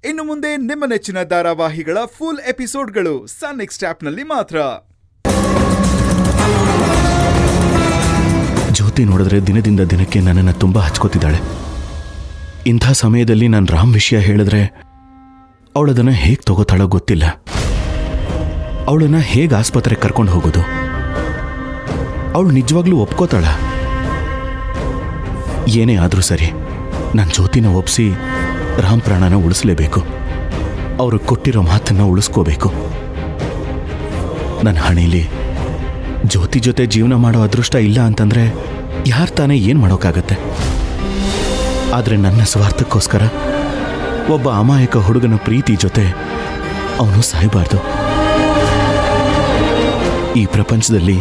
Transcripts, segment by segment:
ಇನ್ನು ಮುಂದೆ ನಿಮ್ಮ ನೆಚ್ಚಿನ ಧಾರಾವಾಹಿಗಳ ಫುಲ್ ಎಪಿಸೋಡ್ಗಳು ಸನ್ ನೆಕ್ಸ್ಟ್ ಆಪ್ನಲ್ಲಿ ಮಾತ್ರ. ಜ್ಯೋತಿ ನೋಡಿದ್ರೆ ದಿನದಿಂದ ದಿನಕ್ಕೆ ನನ್ನನ್ನು ತುಂಬಾ ಹಚ್ಕೋತಿದ್ದಾಳೆ. ಇಂಥ ಸಮಯದಲ್ಲಿ ನಾನು ರಾಮ್ ವಿಷಯ ಹೇಳಿದ್ರೆ ಅವಳದನ್ನು ಹೇಗೆ ತಗೋತಾಳೋ ಗೊತ್ತಿಲ್ಲ. ಅವಳನ್ನ ಹೇಗೆ ಆಸ್ಪತ್ರೆಗೆ ಕರ್ಕೊಂಡು ಹೋಗೋದು? ಅವಳು ನಿಜವಾಗ್ಲೂ ಒಪ್ಕೋತಾಳ? ಏನೇ ಆದರೂ ಸರಿ, ನಾನು ಜ್ಯೋತಿನ ಒಪ್ಪಿಸಿ ರಾಮ್ ಪ್ರಾಣನ ಉಳಿಸ್ಲೇಬೇಕು. ಅವರು ಕೊಟ್ಟಿರೋ ಮಾತನ್ನು ಉಳಿಸ್ಕೋಬೇಕು. ನನ್ನ ಹಣೆಯಲ್ಲಿ ಜ್ಯೋತಿ ಜೊತೆ ಜೀವನ ಮಾಡೋ ಅದೃಷ್ಟ ಇಲ್ಲ ಅಂತಂದ್ರೆ ಯಾರು ತಾನೇ ಏನು ಮಾಡೋಕ್ಕಾಗತ್ತೆ? ಆದರೆ ನನ್ನ ಸ್ವಾರ್ಥಕ್ಕೋಸ್ಕರ ಒಬ್ಬ ಅಮಾಯಕ ಹುಡುಗನ ಪ್ರೀತಿ ಜೊತೆ ಅವನು ಸಾಯಬಾರ್ದು. ಈ ಪ್ರಪಂಚದಲ್ಲಿ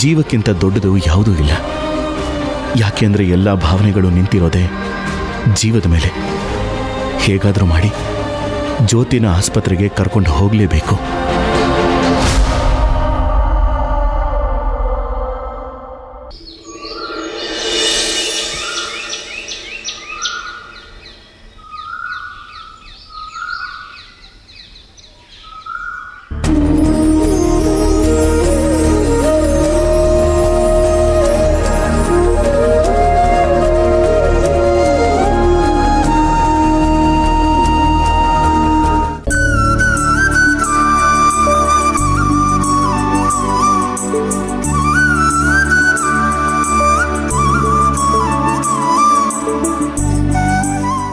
ಜೀವಕ್ಕಿಂತ ದೊಡ್ಡದು ಯಾವುದೂ ಇಲ್ಲ. ಯಾಕೆಂದ್ರೆ ಎಲ್ಲ ಭಾವನೆಗಳು ನಿಂತಿರೋದೇ ಜೀವದ ಮೇಲೆ. ಹೇಗಾದರೂ ಮಾಡಿ ಜ್ಯೋತಿನ ಆಸ್ಪತ್ರೆಗೆ ಕರ್ಕೊಂಡು ಹೋಗಲೇಬೇಕು.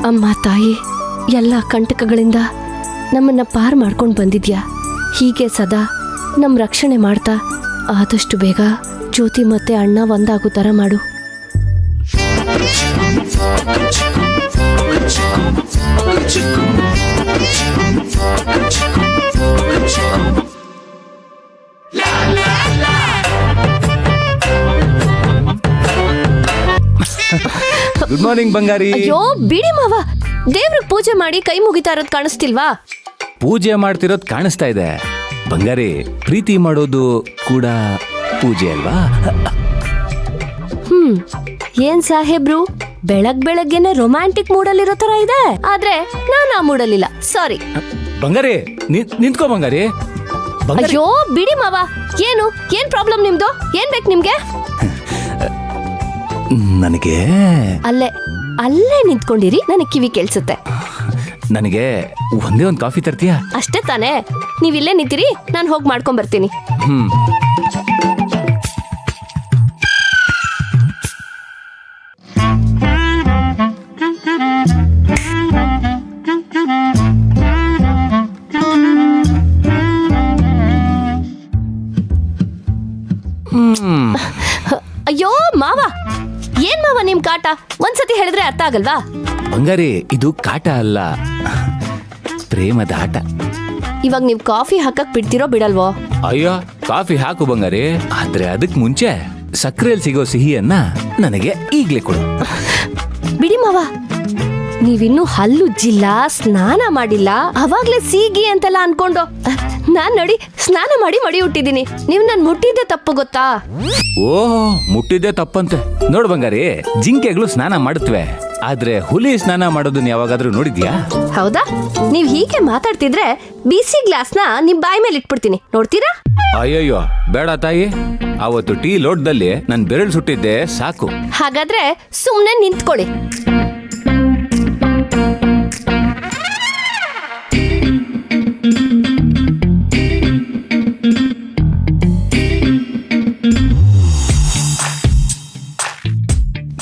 ಅಮ್ಮ ತಾಯಿ, ಎಲ್ಲ ಕಂಟಕಗಳಿಂದ ನಮ್ಮನ್ನ ಪಾರು ಮಾಡ್ಕೊಂಡು ಬಂದಿದ್ಯಾ. ಹೀಗೆ ಸದಾ ನಮ್ಮ ರಕ್ಷಣೆ ಮಾಡ್ತಾ ಆದಷ್ಟು ಬೇಗ ಜ್ಯೋತಿ ಮತ್ತೆ ಅಣ್ಣ ಒಂದಾಗೋ ಥರ ಮಾಡು. ಗುಡ್ ಮಾರ್ನಿಂಗ್ ಬಂಗಾರಿ. ಅಯ್ಯೋ ಬಿಡಿ ಮಾವ, ದೇವ್ರಿಗೆ ಪೂಜೆ ಮಾಡಿ ಕೈ ಮುಗಿತಾ ಇರೋದು ಕಾಣಿಸ್ತಿಲ್ವಾ? ಪೂಜೆ ಮಾಡ್ತಿರೋದು ಕಾಣಿಸ್ತಾ ಇದೆ ಬಂಗಾರಿ. ಪ್ರೀತಿ ಮಾಡೋದು ಕೂಡ ಪೂಜೆ ಅಲ್ವಾ? ಏನ್ ಸಾಹೇಬ್ರು, ಬೆಳಗ್ಗೆನೆ ರೊಮ್ಯಾಂಟಿಕ್ ಮೂಡಲ್ಲಿರೋ ತರ ಇದೆ. ಆದ್ರೆ ನಾನು ಆ ಮೂಡಲ್ಲಿಲ್ಲ, ಸಾರಿ. ಬಂಗಾರಿ ನಿಂತ್ಕೋ ಬಂಗಾರಿ. ಅಯ್ಯೋ ಬಿಡಿ ಮಾವ, ಏನ್ ಪ್ರಾಬ್ಲಮ್ ನಿಮ್ದು? ಏನ್ ಬೇಕು ನಿಮ್ಗೆ? ನನಗೆ ಅಲ್ಲೇ ನಿಂತ್ಕೊಂಡಿರಿ, ನನಗೆ ಕಿವಿ ಕೇಳಿಸುತ್ತೆ. ನನಗೆ ಒಂದೇ ಒಂದು ಕಾಫಿ ತರ್ತೀಯಾ? ಅಷ್ಟೇ ತಾನೇ, ನೀವಿಲ್ಲೇ ನಿಂತಿರಿ, ನಾನು ಹೋಗಿ ಮಾಡ್ಕೊಂಡ್ ಬರ್ತೀನಿ. ಅಯ್ಯೋ ಮಾವ, ಏನ್ ಮಾವ ನಿಮ್ ಕಾಟ? ಒಂದ್ಸತಿ ಹೇಳಿದ್ರೆ ಅರ್ಥ ಆಗಲ್ವಾ? ಬಂಗಾರಿ, ಇದು ಕಾಟ ಅಲ್ಲ, ಪ್ರೇಮದ ಆಟ. ಇವಾಗ ನೀವ್ ಕಾಫಿ ಹಾಕಕ್ ಬಿಡ್ತಿರೋ ಬಿಡಲ್ವೋ? ಅಯ್ಯೋ, ಕಾಫಿ ಹಾಕು ಬಂಗಾರಿ. ಆದ್ರೆ ಅದಕ್ ಮುಂಚೆ ಸಕ್ಕರೆಯಲ್ಲಿ ಸಿಗೋ ಸಿಹಿಯನ್ನ ನನಗೆ ಈಗ್ಲೇ ಕೊಡು. ಬಿಡಿ ಮಾವ, ನೀವಿನ್ನೂ ಹಲ್ಲುಜ್ಜಿಲ್ಲ, ಸ್ನಾನ ಮಾಡಿಲ್ಲ, ಅವಾಗ್ಲೇ ಸೀಗಿ ಅಂತೆಲ್ಲ ಅನ್ಕೊಂಡು ನಾನ್ ನೋಡಿ ಸ್ನಾನ ಮಾಡಿ ಮಡಿ ಹುಟ್ಟಿದೀನಿ. ನೀವ್ ನನ್ ಮುಟ್ಟಿದ್ದೆ ತಪ್ಪು ಗೊತ್ತಾ? ಓಹೋ, ಮುಟ್ಟಿದ್ದೆ ತಪ್ಪಂತೆ. ನೋಡು ಬಂಗಾರಿ, ಜಿಂಕೆಗಳು ಸ್ನಾನ ಮಾಡುತ್ತವೆ, ಆದ್ರೆ ಹುಲಿ ಸ್ನಾನ ಮಾಡೋದನ್ನ ಯಾವಾಗಾದ್ರೂ ನೋಡಿದ್ಯಾ? ಹೌದಾ? ನೀವ್ ಹೀಗೆ ಮಾತಾಡ್ತಿದ್ರೆ ಬಿಸಿ ಗ್ಲಾಸ್ನ ನಿಮ್ ಬಾಯಿ ಮೇಲೆ ಇಟ್ಬಿಡ್ತೀನಿ, ನೋಡ್ತೀರಾ? ಅಯ್ಯಯ್ಯೋ ಬೇಡ ತಾಯಿ, ಅವತ್ತು ಟೀ ಲೋಟದಲ್ಲಿ ನನ್ ಬೆರಳು ಸುಟ್ಟಿದ್ದೆ ಸಾಕು. ಹಾಗಾದ್ರೆ ಸುಮ್ನೆ ನಿಂತ್ಕೊಳ್ಳಿ.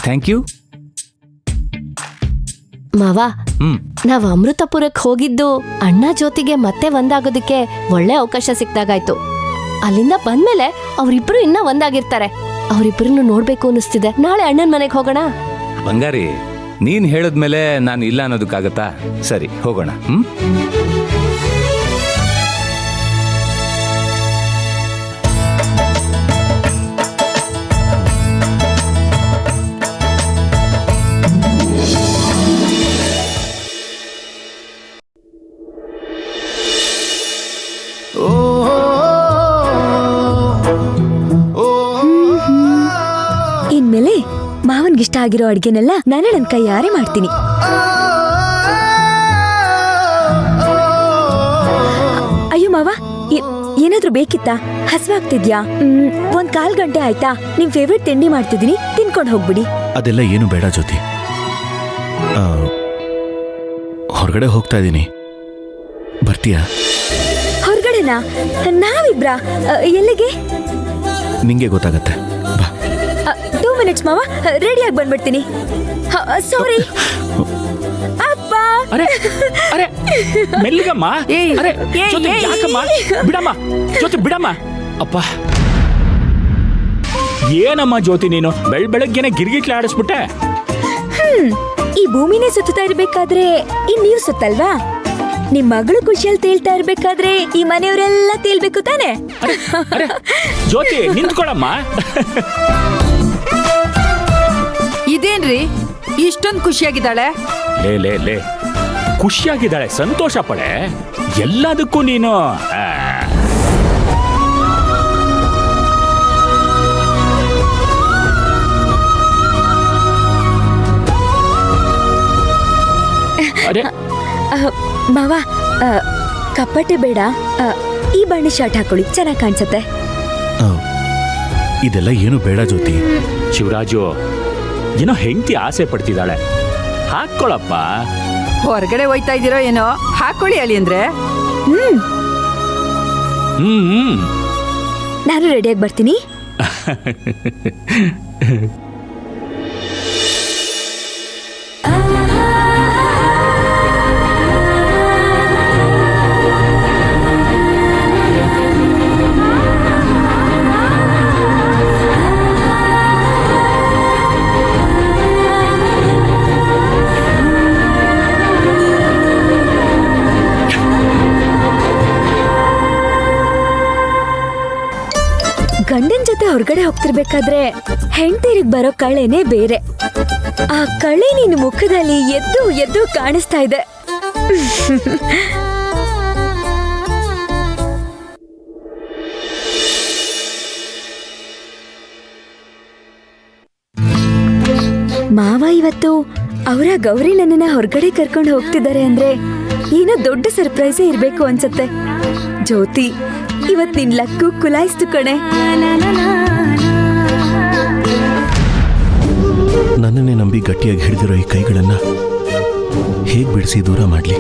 ಥ್ಯಾಂಕ್ ಯು ಮಾವ. ನಾವ್ ಅಮೃತಪುರಕ್ಕೆ ಹೋಗಿದ್ದು ಅಣ್ಣ ಜ್ಯೋತಿಗೆ ಮತ್ತೆ ಒಂದಾಗೋದಕ್ಕೆ ಒಳ್ಳೆ ಅವಕಾಶ ಸಿಕ್ತಾಗಾಯ್ತು. ಅಲ್ಲಿಂದ ಬಂದ್ಮೇಲೆ ಅವ್ರಿಬ್ರು ಇನ್ನ ಒಂದಾಗಿರ್ತಾರೆ. ಅವ್ರಿಬ್ರನ್ನು ನೋಡ್ಬೇಕು ಅನಿಸ್ತಿದೆ. ನಾಳೆ ಅಣ್ಣನ ಮನೆಗೆ ಹೋಗೋಣ. ಬಂಗಾರಿ, ನೀನ್ ಹೇಳದ್ಮೇಲೆ ನಾನು ಇಲ್ಲ ಅನ್ನೋದಕ್ಕಾಗತ್ತಾ? ಸರಿ, ಹೋಗೋಣ. ಇನ್ಮೇಲೆ ಮಾವನ್ಗಿಷ್ಟ ಆಗಿರೋ ಅಡ್ಗೆನೆಲ್ಲ ನಾನೇ ನನ್ನ ಕೈಯಾರೆ ಮಾಡ್ತೀನಿ. ಮಾವ ಏನಾದ್ರೂ ಬೇಕಿತ್ತಾ? ಹಸ್ವಾಗ್ತಿದ್ಯಾ? ಒಂದ್ 1/4 ಗಂಟೆ ಆಯ್ತಾ? ನಿಮ್ ಫೇವ್ರೆಟ್ ತಿಂಡಿ ಮಾಡ್ತಿದೀನಿ, ತಿನ್ಕೊಂಡು ಹೋಗ್ಬಿಡಿ. ಅದೆಲ್ಲ ಏನು ಬೇಡ ಜ್ಯೋತಿ. ಹೊರಗಡೆ ಹೋಗ್ತಾ ಇದ್ದೀನಿ, ಬರ್ತೀಯಾ? ಹೊರಗಡೆನಾ? ನಾವಿಬ್ರಾ? ಎಲ್ಲಿಗೆ? ನಿಂಗೆ ಗೊತ್ತಾಗತ್ತೆ, ಬಾ. 2 ಮಿನಿಟ್ಸ್ ಮಾವ, ರೆಡಿಯಾಗಿ ಬಂದ್ಬಿಡ್ತೀನಿ. ಸಾರಿ ಅಪ್ಪ. ಅರೆ ಅರೆ ಮೆಲ್ಲಿಗಮ್ಮ. ಅರೆ ಜ್ಯೋತಿ, ಯಾಕಮ್ಮ? ಬಿಡಮ್ಮ ಜ್ಯೋತಿ, ಬಿಡಮ್ಮ. ಅಪ್ಪ ಏನಮ್ಮ ಜ್ಯೋತಿ, ನೀನು ಬೆಳಗ್ಗೆನೆ ಗಿರ್ಗಿಟ್ಲೆ ಆಡಿಸ್ಬಿಟ್ಟೆ. ಈ ಭೂಮಿನೇ ಸುತ್ತಾ ಇರ್ಬೇಕಾದ್ರೆ ಇನ್ ನೀವು ಸುತ್ತಲ್ವಾ? ನಿಮ್ ಮಗಳು ಖುಷಿಯಲ್ಲಿ ತೇಲ್ತಾ ಇರ್ಬೇಕಾದ್ರೆ ಈ ಮನೆಯವರೆಲ್ಲ ತೇಲ್ಬೇಕು ತಾನೆ? ಅರೆ ಜ್ಯೋತಿ, ನಿಂತ್ಕೊಳಮ್ಮ. ಇದೇನ್ರಿ ಇಷ್ಟೊಂದು ಖುಷಿಯಾಗಿದ್ದಾಳೆ? ಲೇ ಲೇ ಲೇ, ಖುಷಿಯಾಗಿದ್ದಾಳೆ, ಸಂತೋಷ ಪಡೆ. ಎಲ್ಲದಕ್ಕೂ ನೀನು ಅರೆ ಮಾವ, ಕಪ್ಪಟೆ ಬೇಡ, ಈ ಬಣ್ಣ ಶರ್ಟ್ ಹಾಕೊಳ್ಳಿ, ಚೆನ್ನಾಗಿ ಕಾಣಿಸುತ್ತೆ. ಇದೆಲ್ಲ ಏನು ಬೇಡ ಜ್ಯೋತಿ. ಶಿವರಾಜು, ಏನೋ ಹೆಂಡತಿ ಆಸೆ ಪಡ್ತಿದ್ದಾಳೆ, ಹಾಕ್ಕೊಳಪ್ಪ. ಹೊರಗಡೆ ಹೋಯ್ತಾ ಇದ್ದೀರೋ ಏನೋ, ಹಾಕೊಳ್ಳಿ ಅಲ್ಲಿ ಅಂದ್ರೆ. ನಾನು ರೆಡಿಯಾಗಿ ಬರ್ತೀನಿ. ಗಂಡನ್ ಜೊತೆ ಹೊರಗಡೆ ಹೋಗ್ತಿರ್ಬೇಕಾದ್ರೆ ಹೆಂಡತಿರಿಗೆ ಬರೋ ಕಳೆನೇ ಬೇರೆ. ಆ ಕಳೆ ನಿನ್ನ ಮುಖದಲ್ಲಿ ಎದ್ದು ಎದ್ದು ಕಾಣಿಸ್ತಾ ಇದೆ. ಮಾವ ಇವತ್ತು ಅವರ ಗೌರಿ ನನ್ನನ್ನ ಹೊರಗಡೆ ಕರ್ಕೊಂಡು ಹೋಗ್ತಿದ್ದಾರೆ ಅಂದ್ರೆ ಏನೋ ದೊಡ್ಡ ಸರ್ಪ್ರೈಸೇ ಇರ್ಬೇಕು ಅನ್ಸತ್ತೆ. ಜ್ಯೋತಿ, ಇವತ್ ನಿನ್ ಲಕ್ಕು ಕುಲಾಯಿಸ್ತು ಕಣೆ. ನನ್ನನ್ನೇ ನಂಬಿ ಗಟ್ಟಿಯಾಗಿ ಹಿಡಿದಿರೋ ಈ ಕೈಗಳನ್ನ ಹೇಗ್ ಬಿಡಿಸಿ ದೂರ ಮಾಡ್ಲಿ?